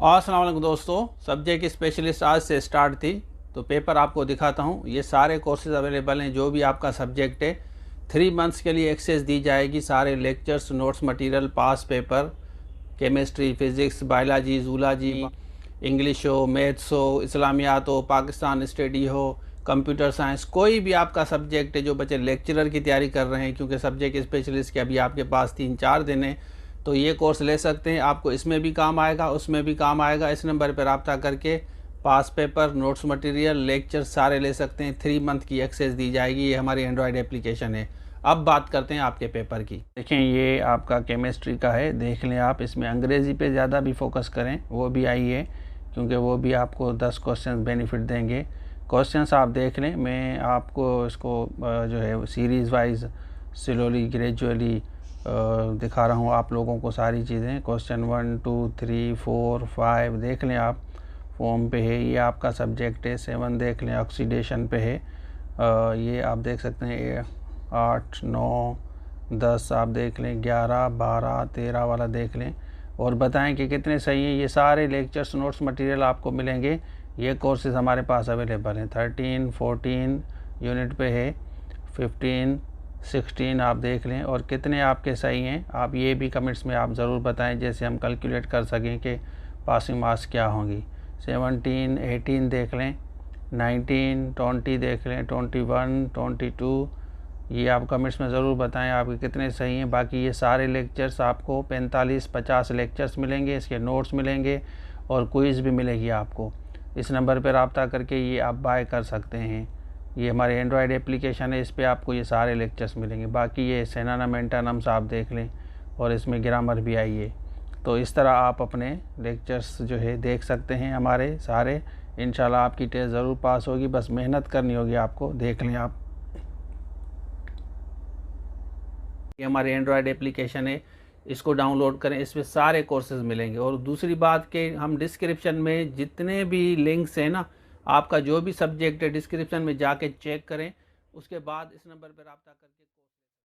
अस्सलाम वालेकुम दोस्तों, सब्जेक्ट स्पेशलिस्ट आज से स्टार्ट थी तो पेपर आपको दिखाता हूँ। ये सारे कोर्सेज अवेलेबल हैं, जो भी आपका सब्जेक्ट है 3 मंथ्स के लिए एक्सेस दी जाएगी। सारे lectures, notes material, past paper, chemistry, physics, biology, zoology, English हो, मैथ्स हो, इस्लामियात हो, पाकिस्तान स्टडी हो, कंप्यूटर साइंस, कोई भी आपका सब्जेक्ट है। जो बच्चे लेक्चरर की तैयारी कर रहे हैं, क्योंकि सब्जेक्ट स्पेशलिस्ट के अभी आपके पास 3-4 दिन है, तो ये कोर्स ले सकते हैं। आपको इसमें भी काम आएगा, उसमें भी काम आएगा। इस नंबर पर रब्ता करके पास पेपर, नोट्स मटेरियल, लेक्चर सारे ले सकते हैं। 3 मंथ की एक्सेस दी जाएगी। ये हमारी एंड्रॉयड एप्लीकेशन है। अब बात करते हैं आपके पेपर की। देखें, ये आपका केमिस्ट्री का है, देख लें आप। इसमें अंग्रेज़ी पे ज़्यादा भी फोकस करें, वो भी आई है, क्योंकि वो भी आपको 10 क्वेश्चन बेनिफिट देंगे। क्वेश्चंस आप देख लें, मैं आपको इसको जो है सीरीज़ वाइज स्लोली ग्रेजुअली दिखा रहा हूँ आप लोगों को सारी चीज़ें। क्वेश्चन 1 2 3 4 5 देख लें आप, फॉर्म पे है। ये आपका सब्जेक्ट है। 7 देख लें, ऑक्सीडेशन पे है। ये आप देख सकते हैं 8 9 10 आप देख लें, 11 12 13 वाला देख लें और बताएं कि कितने सही हैं। ये सारे लेक्चर्स, नोट्स मटेरियल आपको मिलेंगे। ये कोर्सेज़ हमारे पास अवेलेबल हैं। 13 14 यूनिट पे है, 15 16 आप देख लें और कितने आपके सही हैं। आप ये भी कमेंट्स में आप ज़रूर बताएं, जैसे हम कैलकुलेट कर सकें कि पासिंग मार्क्स क्या होंगी। 17 18 देख लें, 19 20 देख लें, 21 22 ये आप कमेंट्स में ज़रूर बताएं आपके कितने सही हैं। बाकी ये सारे लेक्चर्स आपको 45-50 लेक्चर्स मिलेंगे, इसके नोट्स मिलेंगे और क्विज़ भी मिलेगी आपको। इस नंबर पर रब्ता करके ये आप बाय कर सकते हैं। ये हमारे एंड्रॉयड एप्लीकेशन है, इस पर आपको ये सारे लेक्चर्स मिलेंगे। बाकी ये सिनोनिम एंटोनिम्स आप देख लें और इसमें ग्रामर भी आई है। तो इस तरह आप अपने लेक्चर्स जो है देख सकते हैं हमारे सारे। इंशाल्लाह आपकी टेस्ट ज़रूर पास होगी, बस मेहनत करनी होगी आपको। देख लें आप, ये हमारे एंड्रॉयड एप्लीकेशन है, इसको डाउनलोड करें। इसमें सारे कोर्सेज मिलेंगे। और दूसरी बात कि हम डिस्क्रिप्शन में जितने भी लिंक्स हैं ना, आपका जो भी सब्जेक्ट है डिस्क्रिप्शन में जाके चेक करें। उसके बाद इस नंबर पर रब्ता करके